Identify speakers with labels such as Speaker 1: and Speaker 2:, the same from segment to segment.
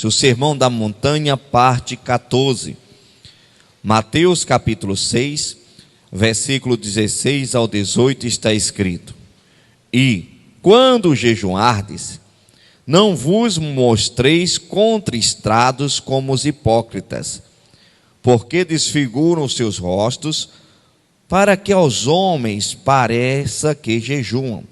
Speaker 1: O Sermão da Montanha, parte 14. Mateus capítulo 6, versículo 16 ao 18 está escrito: E, quando jejuardes, não vos mostreis contristados como os hipócritas, porque desfiguram os seus rostos, para que aos homens pareça que jejuam.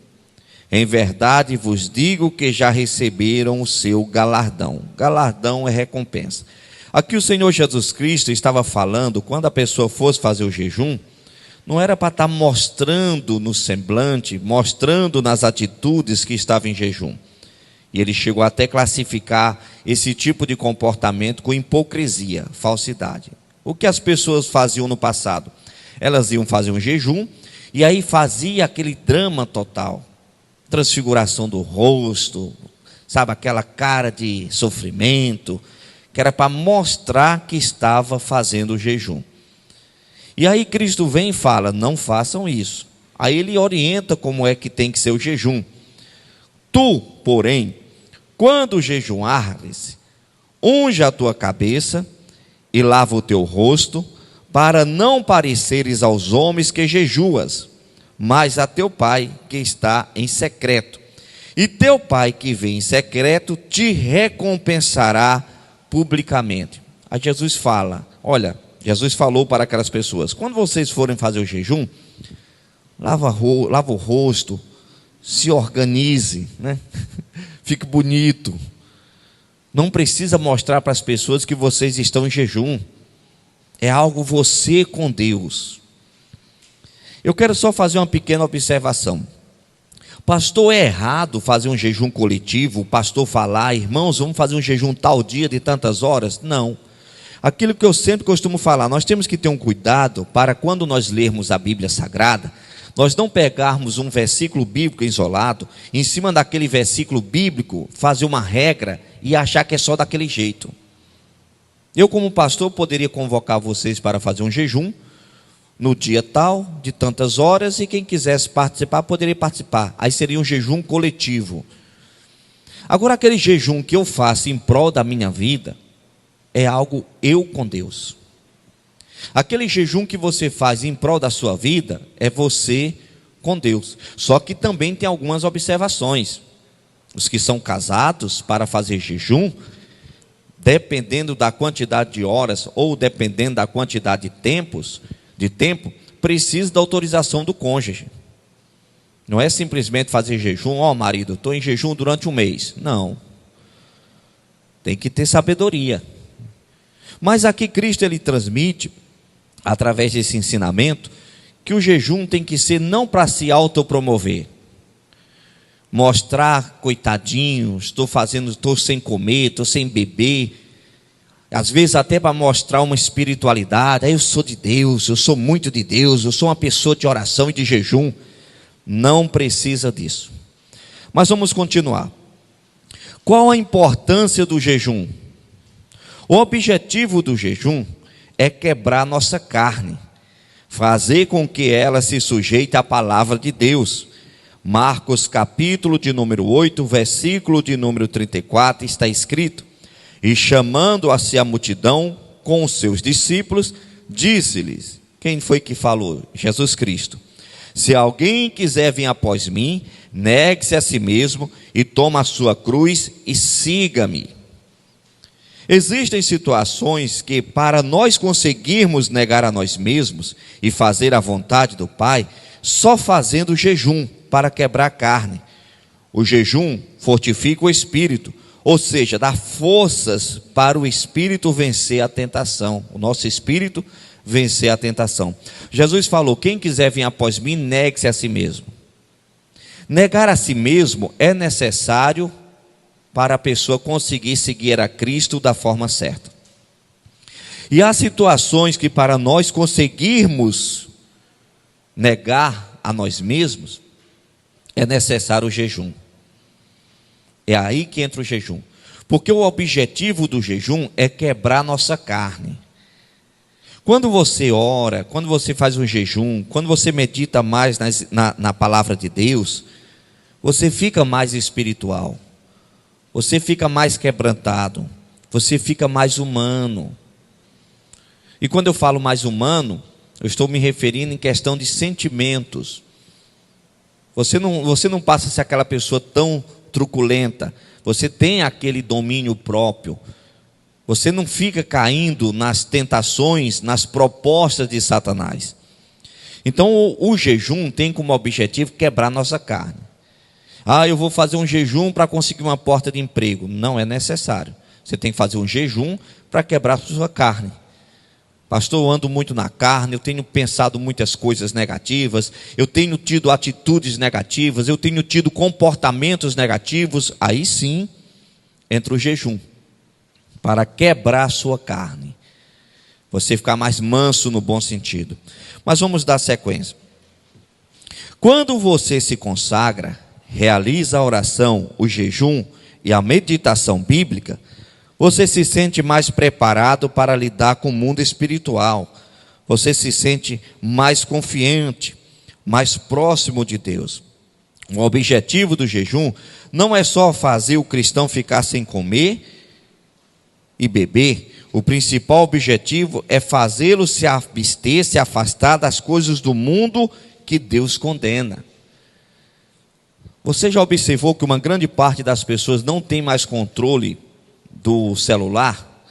Speaker 1: Em verdade vos digo que já receberam o seu galardão. Galardão é recompensa. Aqui o Senhor Jesus Cristo estava falando, quando a pessoa fosse fazer o jejum, não era para estar mostrando no semblante, mostrando nas atitudes que estava em jejum. E ele chegou até classificar esse tipo de comportamento com hipocrisia, falsidade. O que as pessoas faziam no passado? Elas iam fazer um jejum e aí fazia aquele drama total. Transfiguração do rosto, sabe, aquela cara de sofrimento, que era para mostrar que estava fazendo o jejum. E aí Cristo vem e fala: não façam isso. Aí ele orienta como é que tem que ser o jejum. Tu, porém, quando jejuares, unge a tua cabeça e lava o teu rosto, para não pareceres aos homens que jejuas, mas a teu pai que está em secreto. E teu pai que vem em secreto te recompensará publicamente. Aí Jesus fala, olha, Jesus falou para aquelas pessoas: quando vocês forem fazer o jejum, lava o rosto, se organize, né? Fique bonito. Não precisa mostrar para as pessoas que vocês estão em jejum. É algo você com Deus. Eu quero só fazer uma pequena observação. Pastor, é errado fazer um jejum coletivo? O pastor falar: irmãos, vamos fazer um jejum tal dia de tantas horas? Não. Aquilo que eu sempre costumo falar, nós temos que ter um cuidado para quando nós lermos a Bíblia Sagrada, nós não pegarmos um versículo bíblico isolado, em cima daquele versículo bíblico, fazer uma regra e achar que é só daquele jeito. Eu, como pastor, poderia convocar vocês para fazer um jejum no dia tal, de tantas horas, e quem quisesse participar, poderia participar. Aí seria um jejum coletivo. Agora, aquele jejum que eu faço em prol da minha vida, é algo eu com Deus. Aquele jejum que você faz em prol da sua vida, é você com Deus. Só que também tem algumas observações. Os que são casados, para fazer jejum, dependendo da quantidade de horas, ou dependendo da quantidade de tempo, precisa da autorização do cônjuge. Não é simplesmente fazer jejum: ó, marido, estou em jejum durante um mês. Não. Tem que ter sabedoria. Mas aqui Cristo ele transmite, através desse ensinamento, que o jejum tem que ser não para se autopromover, mostrar, coitadinho, estou sem comer, estou sem beber, às vezes até para mostrar uma espiritualidade: eu sou de Deus, eu sou muito de Deus, eu sou uma pessoa de oração e de jejum. Não precisa disso. Mas vamos continuar. Qual a importância do jejum? O objetivo do jejum é quebrar nossa carne, fazer com que ela se sujeite à palavra de Deus. Marcos capítulo de número 8, versículo de número 34, está escrito: e chamando a si a multidão com os seus discípulos, disse-lhes, quem foi que falou? Jesus Cristo: se alguém quiser vir após mim, negue-se a si mesmo e toma a sua cruz e siga-me. Existem situações que, para nós conseguirmos negar a nós mesmos e fazer a vontade do Pai, só fazendo jejum para quebrar a carne. O jejum fortifica o espírito, ou seja, dá forças para o espírito vencer a tentação, o nosso espírito vencer a tentação. Jesus falou: quem quiser vir após mim, negue-se a si mesmo. Negar a si mesmo é necessário para a pessoa conseguir seguir a Cristo da forma certa. E há situações que, para nós conseguirmos negar a nós mesmos, é necessário o jejum. É aí que entra o jejum, porque o objetivo do jejum é quebrar nossa carne. Quando você ora, quando você faz um jejum, quando você medita mais na palavra de Deus, você fica mais espiritual, você fica mais quebrantado, Você fica mais humano. E quando eu falo mais humano, eu estou me referindo em questão de sentimentos. Você não passa a ser aquela pessoa tão truculenta. Você tem aquele domínio próprio. Você não fica caindo nas tentações, nas propostas de Satanás. Então o jejum tem como objetivo quebrar nossa carne. Eu vou fazer um jejum para conseguir uma porta de emprego. Não é necessário. Você tem que fazer um jejum para quebrar a sua carne. Pastor, eu ando muito na carne, eu tenho pensado muitas coisas negativas, eu tenho tido atitudes negativas, eu tenho tido comportamentos negativos. Aí sim entra o jejum, para quebrar a sua carne. Você ficar mais manso no bom sentido. Mas vamos dar sequência. Quando você se consagra, realiza a oração, o jejum e a meditação bíblica, você se sente mais preparado para lidar com o mundo espiritual. Você se sente mais confiante, mais próximo de Deus. O objetivo do jejum não é só fazer o cristão ficar sem comer e beber. O principal objetivo é fazê-lo se abster, se afastar das coisas do mundo que Deus condena. Você já observou que uma grande parte das pessoas não tem mais controle do celular?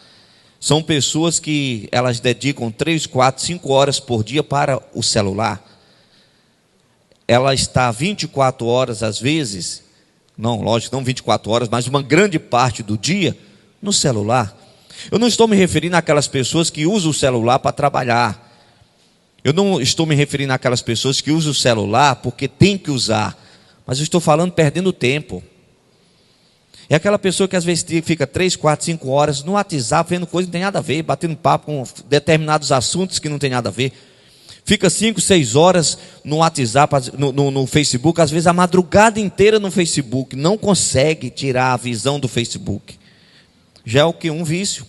Speaker 1: São pessoas que elas dedicam 3, 4, 5 horas por dia para o celular. Ela está 24 horas às vezes, não, lógico, não 24 horas, mas uma grande parte do dia no celular. Eu não estou me referindo àquelas pessoas que usam o celular para trabalhar. Eu não estou me referindo àquelas pessoas que usam o celular porque tem que usar. Mas eu estou falando perdendo tempo. É aquela pessoa que às vezes fica 3, 4, 5 horas no WhatsApp vendo coisa que não tem nada a ver, batendo papo com determinados assuntos que não tem nada a ver. Fica 5, 6 horas no WhatsApp, no Facebook, às vezes a madrugada inteira no Facebook. Não consegue tirar a visão do Facebook. Já é o que? Um vício.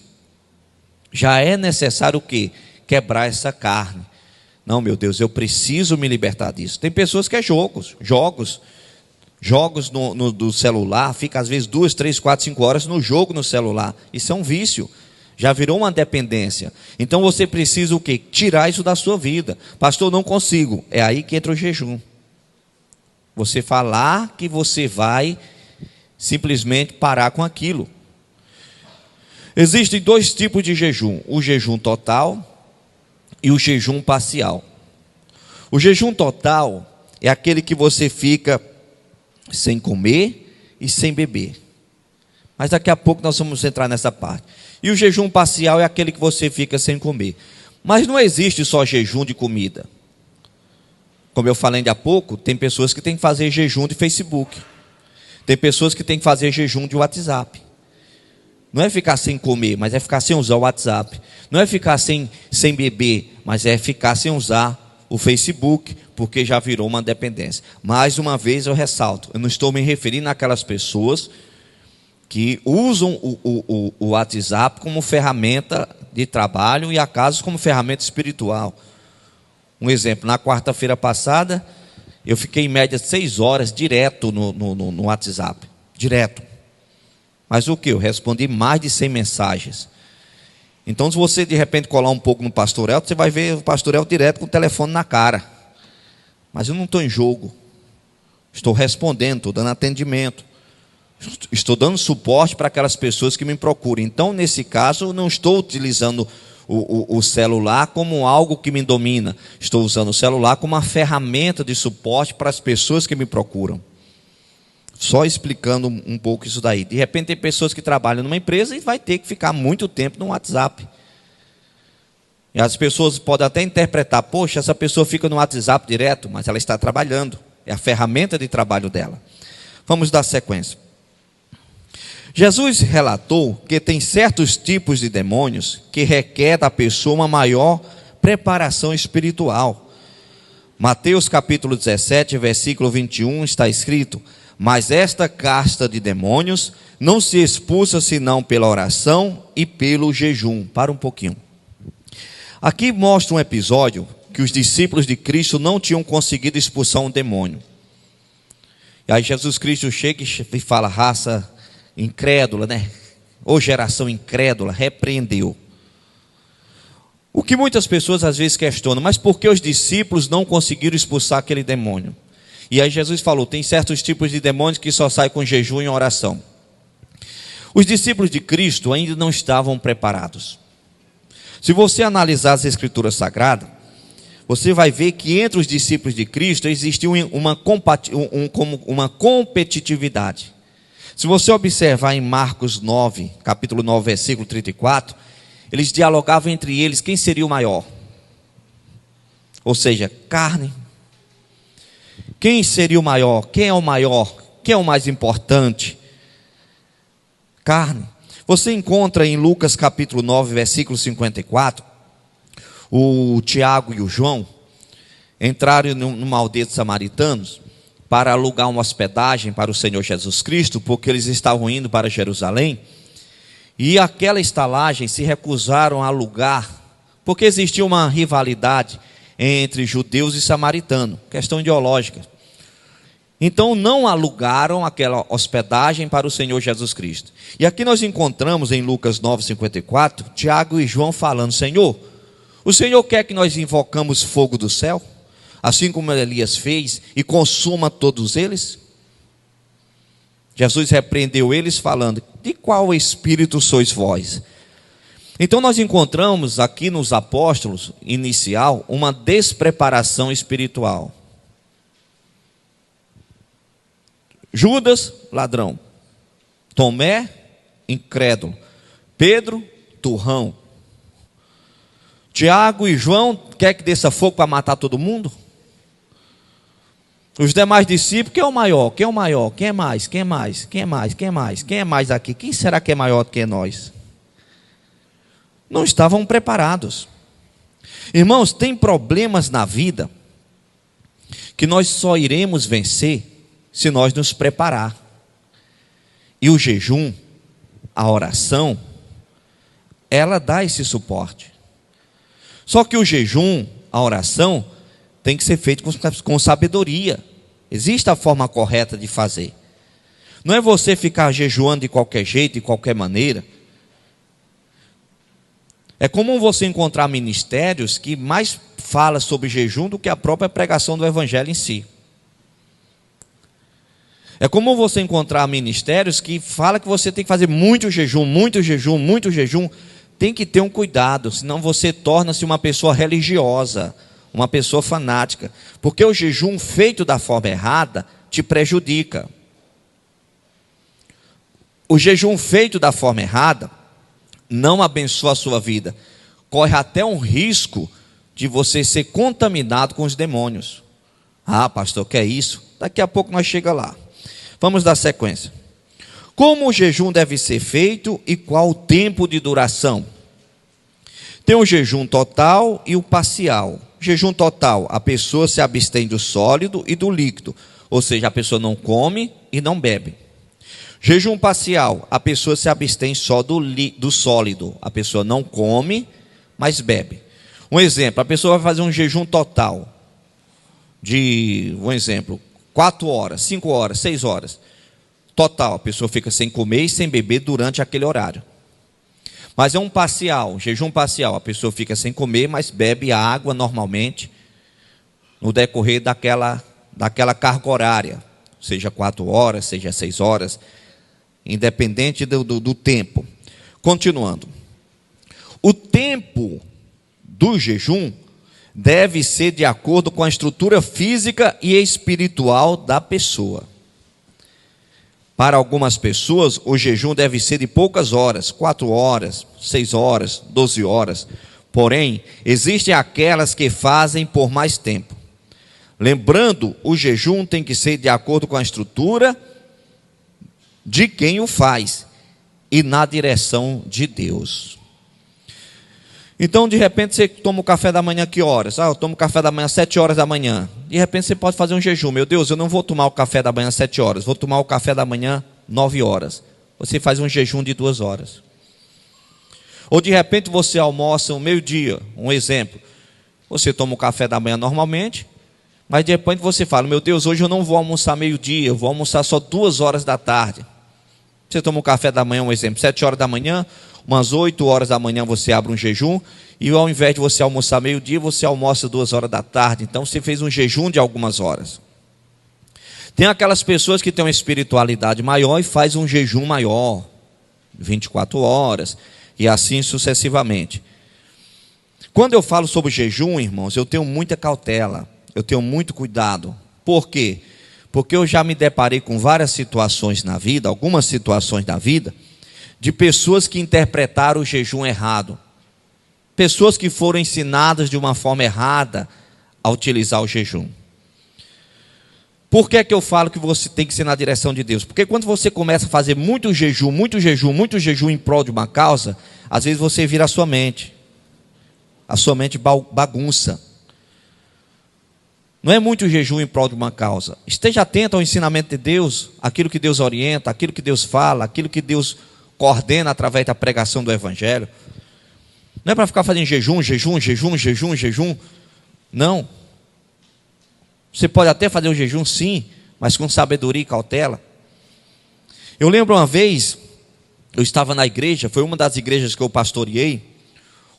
Speaker 1: Já é necessário o quê? Quebrar essa carne. Não, meu Deus, eu preciso me libertar disso. Tem pessoas que é jogos do celular, fica às vezes 2, 3, 4, 5 horas no jogo no celular. Isso é um vício, já virou uma dependência. Então você precisa o quê? Tirar isso da sua vida. Pastor, não consigo. É aí que entra o jejum. Você falar que você vai simplesmente parar com aquilo. Existem 2 tipos de jejum: o jejum total e o jejum parcial. O jejum total é aquele que você fica sem comer e sem beber. Mas daqui a pouco nós vamos entrar nessa parte. E o jejum parcial é aquele que você fica sem comer. Mas não existe só jejum de comida. Como eu falei há pouco, tem pessoas que têm que fazer jejum de Facebook. Tem pessoas que têm que fazer jejum de WhatsApp. Não é ficar sem comer, mas é ficar sem usar o WhatsApp. Não é ficar sem beber, mas é ficar sem usar o Facebook, porque já virou uma dependência. Mais uma vez eu ressalto, eu não estou me referindo àquelas pessoas que usam o WhatsApp como ferramenta de trabalho e a casos como ferramenta espiritual. Um exemplo, na quarta-feira passada, eu fiquei em média 6 horas direto no WhatsApp, direto. Mas o que? Eu respondi mais de 100 mensagens. Então, se você de repente colar um pouco no Pastor Elton, você vai ver o Pastor Elton direto com o telefone na cara. Mas eu não estou em jogo. Estou respondendo, estou dando atendimento. Estou dando suporte para aquelas pessoas que me procuram. Então, nesse caso, eu não estou utilizando o celular como algo que me domina. Estou usando o celular como uma ferramenta de suporte para as pessoas que me procuram. Só explicando um pouco isso daí. De repente tem pessoas que trabalham numa empresa e vai ter que ficar muito tempo no WhatsApp. E as pessoas podem até interpretar: poxa, essa pessoa fica no WhatsApp direto, mas ela está trabalhando. É a ferramenta de trabalho dela. Vamos dar sequência. Jesus relatou que tem certos tipos de demônios que requer da pessoa uma maior preparação espiritual. Mateus capítulo 17, versículo 21 está escrito: mas esta casta de demônios não se expulsa senão pela oração e pelo jejum. Para um pouquinho. Aqui mostra um episódio que os discípulos de Cristo não tinham conseguido expulsar um demônio. E aí Jesus Cristo chega e fala: raça incrédula, né? ou geração incrédula, repreendeu. O que muitas pessoas às vezes questionam, mas por que os discípulos não conseguiram expulsar aquele demônio? E aí Jesus falou, tem certos tipos de demônios que só saem com jejum e oração. Os discípulos de Cristo ainda não estavam preparados. Se você analisar as Escrituras Sagradas, você vai ver que entre os discípulos de Cristo existiu uma competitividade. Se você observar em Marcos 9, capítulo 9, versículo 34, eles dialogavam entre eles quem seria o maior. Ou seja, carne. Quem seria o maior? Quem é o maior? Quem é o mais importante? Carne. Você encontra em Lucas capítulo 9, versículo 54, o Tiago e o João entraram numa aldeia de samaritanos para alugar uma hospedagem para o Senhor Jesus Cristo, porque eles estavam indo para Jerusalém, e aquela estalagem se recusaram a alugar, porque existia uma rivalidade entre judeus e samaritanos, questão ideológica. Então não alugaram aquela hospedagem para o Senhor Jesus Cristo. E aqui nós encontramos em Lucas 9,54, Tiago e João falando, Senhor, o Senhor quer que nós invocamos fogo do céu, assim como Elias fez, e consuma todos eles? Jesus repreendeu eles falando, de qual espírito sois vós? Então nós encontramos aqui nos apóstolos, inicial, uma despreparação espiritual. Judas, ladrão. Tomé, incrédulo. Pedro, turrão. Tiago e João, quer que desça fogo para matar todo mundo? Os demais discípulos, quem é o maior? Quem é o maior? Quem é mais? Quem é mais? Quem é mais? Quem é mais? Quem é mais aqui? Quem será que é maior do que nós? Não estavam preparados. Irmãos, tem problemas na vida que nós só iremos vencer se nós nos preparar. E o jejum, a oração, ela dá esse suporte. Só que o jejum, a oração, tem que ser feito com sabedoria. Existe a forma correta de fazer. Não é você ficar jejuando de qualquer jeito, de qualquer maneira. É comum você encontrar ministérios que mais fala sobre jejum do que a própria pregação do evangelho em si. É comum você encontrar ministérios que fala que você tem que fazer muito jejum, muito jejum, muito jejum. Tem que ter um cuidado, senão você torna-se uma pessoa religiosa, uma pessoa fanática. Porque o jejum feito da forma errada te prejudica. O jejum feito da forma errada não abençoa a sua vida. Corre até um risco de você ser contaminado com os demônios. Ah, pastor, que é isso? Daqui a pouco nós chegamos lá. Vamos dar sequência. Como o jejum deve ser feito e qual o tempo de duração? Tem o jejum total e o parcial. Jejum total, a pessoa se abstém do sólido e do líquido, ou seja, a pessoa não come e não bebe. Jejum parcial, a pessoa se abstém só do sólido, a pessoa não come, mas bebe. Um exemplo, a pessoa vai fazer um jejum total de, 4 horas, 5 horas, 6 horas. Total, a pessoa fica sem comer e sem beber durante aquele horário. Mas é um parcial, jejum parcial, a pessoa fica sem comer, mas bebe a água normalmente no decorrer daquela carga horária, seja 4 horas, seja 6 horas, independente do tempo. Continuando. O tempo do jejum deve ser de acordo com a estrutura física e espiritual da pessoa. Para algumas pessoas, o jejum deve ser de poucas horas, 4 horas, 6 horas, 12 horas. Porém, existem aquelas que fazem por mais tempo. Lembrando, o jejum tem que ser de acordo com a estrutura de quem o faz e na direção de Deus. Então, de repente, você toma o café da manhã que horas? Eu tomo o café da manhã às 7 horas da manhã. De repente, você pode fazer um jejum. Meu Deus, eu não vou tomar o café da manhã às 7 horas. Vou tomar o café da manhã 9 horas. Você faz um jejum de 2 horas. Ou, de repente, você almoça um meio-dia. Um exemplo. Você toma o café da manhã normalmente, mas de repente você fala, meu Deus, hoje eu não vou almoçar meio-dia. Eu vou almoçar só 2 horas da tarde. Você toma um café da manhã, um exemplo, 7 horas da manhã, umas 8 horas da manhã você abre um jejum, e ao invés de você almoçar meio-dia, você almoça 2 horas da tarde. Então você fez um jejum de algumas horas. Tem aquelas pessoas que têm uma espiritualidade maior e faz um jejum maior, 24 horas, e assim sucessivamente. Quando eu falo sobre jejum, irmãos, eu tenho muita cautela, eu tenho muito cuidado. Por quê? Porque eu já me deparei com várias situações na vida, algumas situações da vida, de pessoas que interpretaram o jejum errado. Pessoas que foram ensinadas de uma forma errada a utilizar o jejum. Por que é que eu falo que você tem que ser na direção de Deus? Porque quando você começa a fazer muito jejum em prol de uma causa, às vezes você vira a sua mente. A sua mente bagunça. Não é muito jejum em prol de uma causa. Esteja atento ao ensinamento de Deus, aquilo que Deus orienta, aquilo que Deus fala, aquilo que Deus coordena através da pregação do Evangelho. Não é para ficar fazendo jejum. Não. Você pode até fazer o jejum, sim, mas com sabedoria e cautela. Eu lembro uma vez, eu estava na igreja, foi uma das igrejas que eu pastoreei.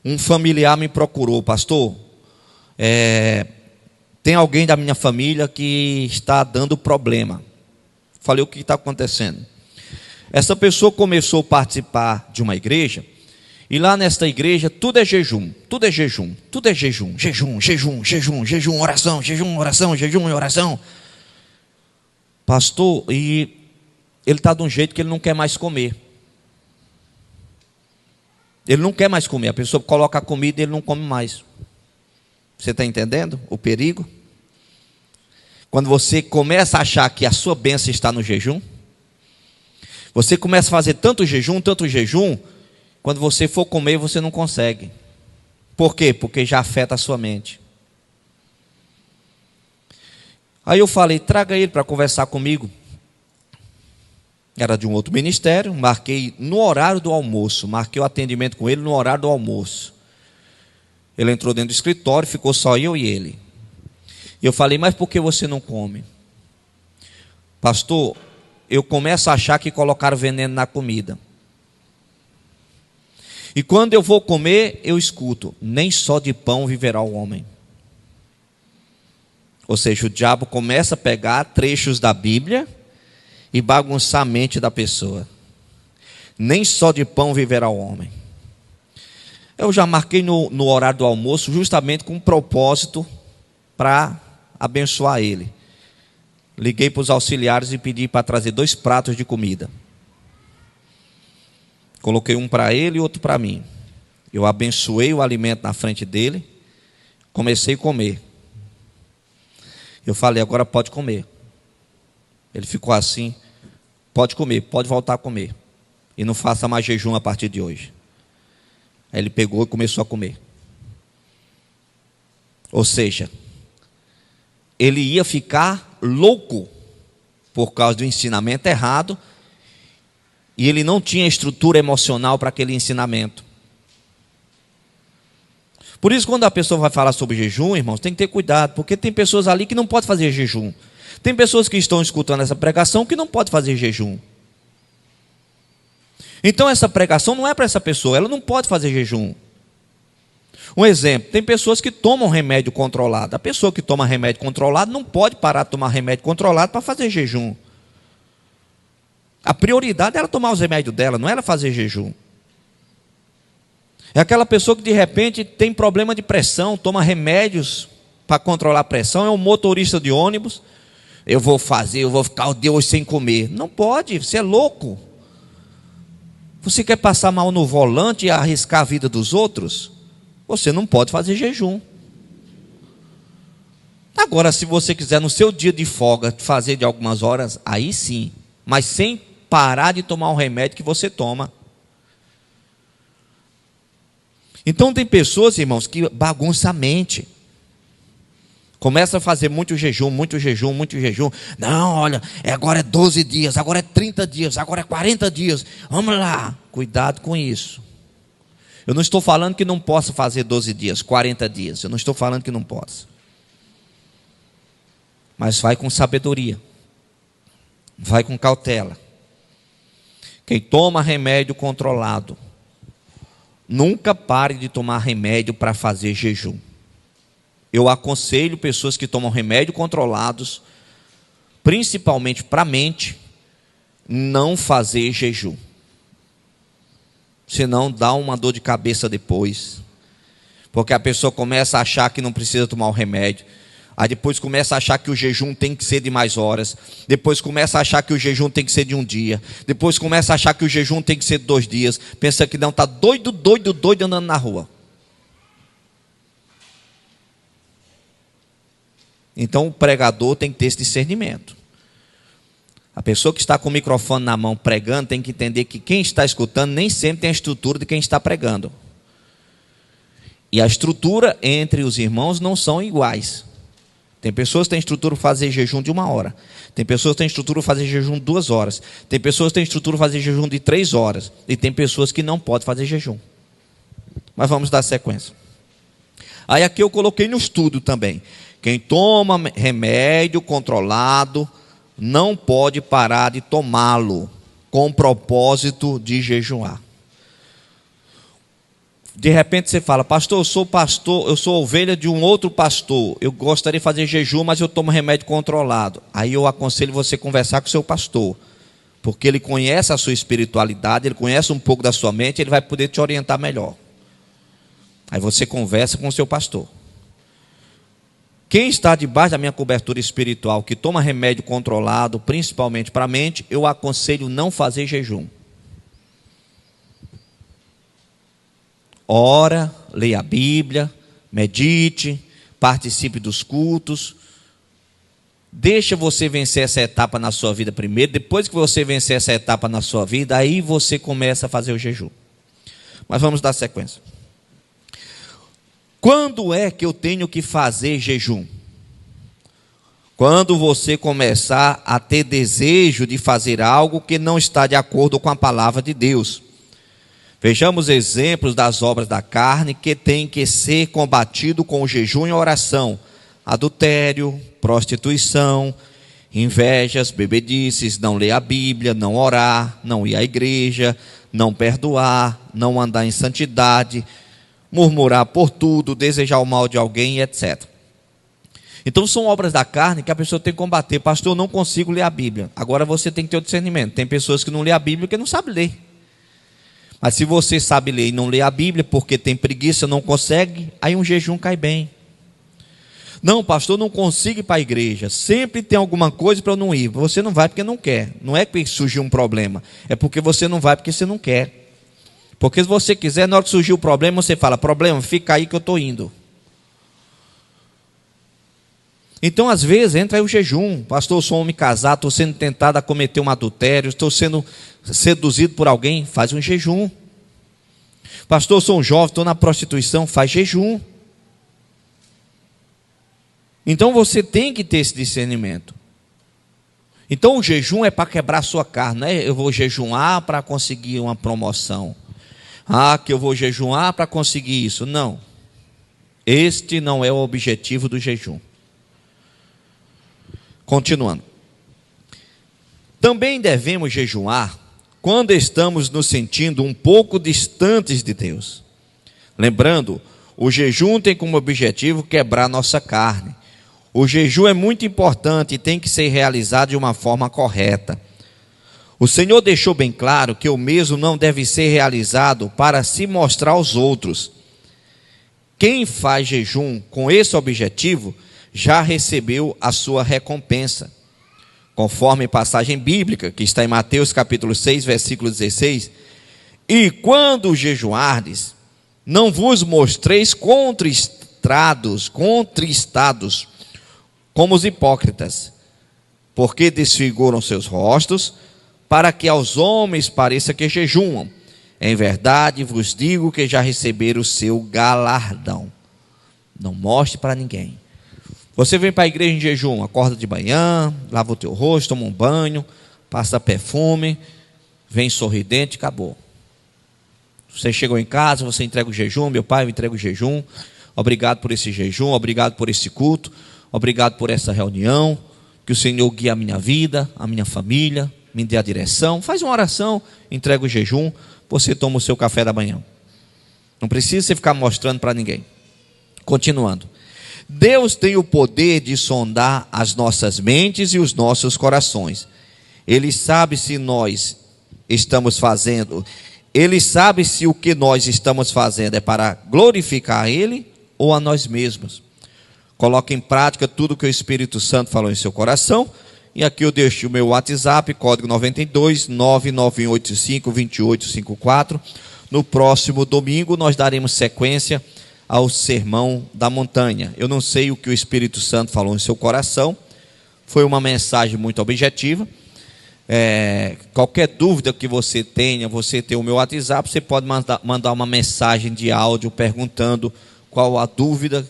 Speaker 1: Um familiar me procurou: pastor, tem alguém da minha família que está dando problema. Falei: o que está acontecendo? Essa pessoa começou a participar de uma igreja, e lá nesta igreja tudo é jejum, jejum, oração. Pastor, e ele está de um jeito que ele não quer mais comer. Ele não quer mais comer, a pessoa coloca a comida e ele não come mais. Você está entendendo o perigo? Quando você começa a achar que a sua bênção está no jejum, você começa a fazer tanto jejum, quando você for comer você não consegue. Por quê? Porque já afeta a sua mente. Aí eu falei: traga ele para conversar comigo. Era de um outro ministério, marquei no horário do almoço, marquei o atendimento com ele no horário do almoço. Ele entrou dentro do escritório, ficou só eu e ele. E eu falei: mas por que você não come? Pastor, eu começo a achar que colocaram veneno na comida. E quando eu vou comer, eu escuto: nem só de pão viverá o homem. Ou seja, o diabo começa a pegar trechos da Bíblia e bagunçar a mente da pessoa. Nem só de pão viverá o homem. Eu já marquei no horário do almoço, justamente com um propósito para abençoar ele. Liguei para os auxiliares e pedi para trazer 2 pratos de comida. Coloquei um para ele e outro para mim. Eu abençoei o alimento na frente dele, comecei a comer. Eu falei: agora pode comer. Ele ficou assim: pode comer, pode voltar a comer. E não faça mais jejum a partir de hoje. Aí ele pegou e começou a comer. Ou seja, ele ia ficar louco por causa do ensinamento errado, e ele não tinha estrutura emocional para aquele ensinamento. Por isso, quando a pessoa vai falar sobre jejum, irmãos, tem que ter cuidado, porque tem pessoas ali que não podem fazer jejum. Tem pessoas que estão escutando essa pregação que não podem fazer jejum. Então essa pregação não é para essa pessoa, ela não pode fazer jejum. Um exemplo: tem pessoas que tomam remédio controlado. A pessoa que toma remédio controlado não pode parar de tomar remédio controlado para fazer jejum. A prioridade é ela tomar os remédios dela, não é ela fazer jejum. É aquela pessoa que de repente tem problema de pressão, toma remédios para controlar a pressão, é um motorista de ônibus. Eu vou ficar o dia hoje sem comer. Não pode, você é louco. Você quer passar mal no volante e arriscar a vida dos outros? Você não pode fazer jejum. Agora, se você quiser no seu dia de folga fazer de algumas horas, aí sim, mas sem parar de tomar um remédio que você toma. Então tem pessoas, irmãos, que bagunçam a mente. Começa a fazer muito jejum. Não, olha, agora é 12 dias, agora é 30 dias, agora é 40 dias. Vamos lá, cuidado com isso. Eu não estou falando que não possa fazer 12 dias, 40 dias. Eu não estou falando que não possa. Mas vai com sabedoria. Vai com cautela. Quem toma remédio controlado, nunca pare de tomar remédio para fazer jejum. Eu aconselho pessoas que tomam remédio controlados, principalmente para a mente, não fazer jejum. Senão dá uma dor de cabeça depois. Porque a pessoa começa a achar que não precisa tomar o remédio. Aí depois começa a achar que o jejum tem que ser de mais horas. Depois começa a achar que o jejum tem que ser de um dia. Depois começa a achar que o jejum tem que ser de 2 dias. Pensa que não, está doido andando na rua. Então o pregador tem que ter esse discernimento. A pessoa que está com o microfone na mão pregando tem que entender que quem está escutando nem sempre tem a estrutura de quem está pregando. E a estrutura entre os irmãos não são iguais. Tem pessoas que têm estrutura para fazer jejum de 1 hora. Tem pessoas que têm estrutura para fazer jejum de 2 horas. Tem pessoas que têm estrutura para fazer jejum de 3 horas. E tem pessoas que não podem fazer jejum. Mas vamos dar sequência. Aí aqui eu coloquei no estudo também. Quem toma remédio controlado não pode parar de tomá-lo com o propósito de jejuar. De repente você fala: pastor, eu sou ovelha de um outro pastor, eu gostaria de fazer jejum, mas eu tomo remédio controlado. Aí eu aconselho você conversar com o seu pastor, porque ele conhece a sua espiritualidade, ele conhece um pouco da sua mente, ele vai poder te orientar melhor. Aí você conversa com o seu pastor. Quem está debaixo da minha cobertura espiritual, que toma remédio controlado, principalmente para a mente, eu aconselho não fazer jejum. Ora, leia a Bíblia, medite, participe dos cultos. Deixa você vencer essa etapa na sua vida primeiro. Depois que você vencer essa etapa na sua vida, aí você começa a fazer o jejum. Mas vamos dar sequência. Quando é que eu tenho que fazer jejum? Quando você começar a ter desejo de fazer algo que não está de acordo com a palavra de Deus. Vejamos exemplos das obras da carne que têm que ser combatido com o jejum e oração. Adultério, prostituição, invejas, bebedices, não ler a Bíblia, não orar, não ir à igreja, não perdoar, não andar em santidade, murmurar por tudo, desejar o mal de alguém, etc. Então são obras da carne que a pessoa tem que combater. Pastor, eu não consigo ler a Bíblia. Agora você tem que ter o discernimento. Tem pessoas que não lêem a Bíblia porque não sabem ler. Mas se você sabe ler e não lê a Bíblia porque tem preguiça, não consegue, aí um jejum cai bem. Não, pastor, não consigo ir para a igreja. Sempre tem alguma coisa para eu não ir. Você não vai porque não quer. Não é que surgiu um problema. É porque você não vai porque você não quer. Porque se você quiser, na hora que surgir o problema, você fala: problema, fica aí que eu estou indo. Então, às vezes, entra aí o jejum. Pastor, eu sou um homem casado, estou sendo tentado a cometer um adultério, estou sendo seduzido por alguém, faz um jejum. Pastor, eu sou um jovem, estou na prostituição, faz jejum. Então, você tem que ter esse discernimento. Então, o jejum é para quebrar a sua carne, não é? Eu vou jejuar para conseguir uma promoção. Que eu vou jejuar para conseguir isso. Não. Este não é o objetivo do jejum. Continuando. Também devemos jejuar quando estamos nos sentindo um pouco distantes de Deus. Lembrando, o jejum tem como objetivo quebrar nossa carne. O jejum é muito importante e tem que ser realizado de uma forma correta. O Senhor deixou bem claro que o mesmo não deve ser realizado para se mostrar aos outros. Quem faz jejum com esse objetivo já recebeu a sua recompensa. Conforme passagem bíblica que está em Mateus capítulo 6, versículo 16: e quando jejuardes, não vos mostreis contristados como os hipócritas, porque desfiguram seus rostos, para que aos homens pareça que jejuam. Em verdade vos digo que já receberam o seu galardão. Não mostre para ninguém. Você vem para a igreja em jejum, acorda de manhã, lava o teu rosto, toma um banho, passa perfume, vem sorridente, acabou. Você chegou em casa, você entrega o jejum: meu pai, eu entrego o jejum, obrigado por esse jejum, obrigado por esse culto, obrigado por essa reunião, que o Senhor guie a minha vida, a minha família, me dê a direção. Faz uma oração, entrega o jejum, você toma o seu café da manhã. Não precisa você ficar mostrando para ninguém. Continuando. Deus tem o poder de sondar as nossas mentes e os nossos corações. Ele sabe se nós estamos fazendo, Ele sabe se o que nós estamos fazendo é para glorificar a Ele ou a nós mesmos. Coloque em prática tudo que o Espírito Santo falou em seu coração. E aqui eu deixo o meu WhatsApp, código 92 99185 2854. No próximo domingo nós daremos sequência ao Sermão da Montanha. Eu não sei o que o Espírito Santo falou em seu coração. Foi uma mensagem muito objetiva. Qualquer dúvida que você tenha, você tem o meu WhatsApp, você pode mandar uma mensagem de áudio perguntando qual a dúvida,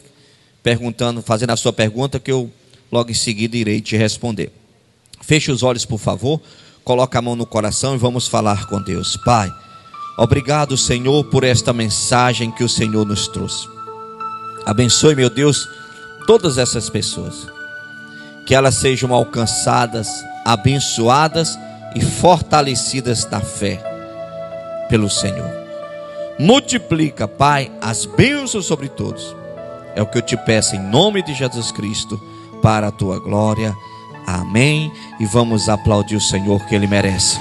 Speaker 1: fazendo a sua pergunta, que eu logo em seguida irei te responder. Feche os olhos, por favor, coloque a mão no coração e vamos falar com Deus. Pai, obrigado, Senhor, por esta mensagem que o Senhor nos trouxe. Abençoe, meu Deus, todas essas pessoas, que elas sejam alcançadas, abençoadas e fortalecidas na fé pelo Senhor. Multiplica, Pai, as bênçãos sobre todos. É o que eu te peço em nome de Jesus Cristo, para a tua glória. Amém. E vamos aplaudir o Senhor, que Ele merece.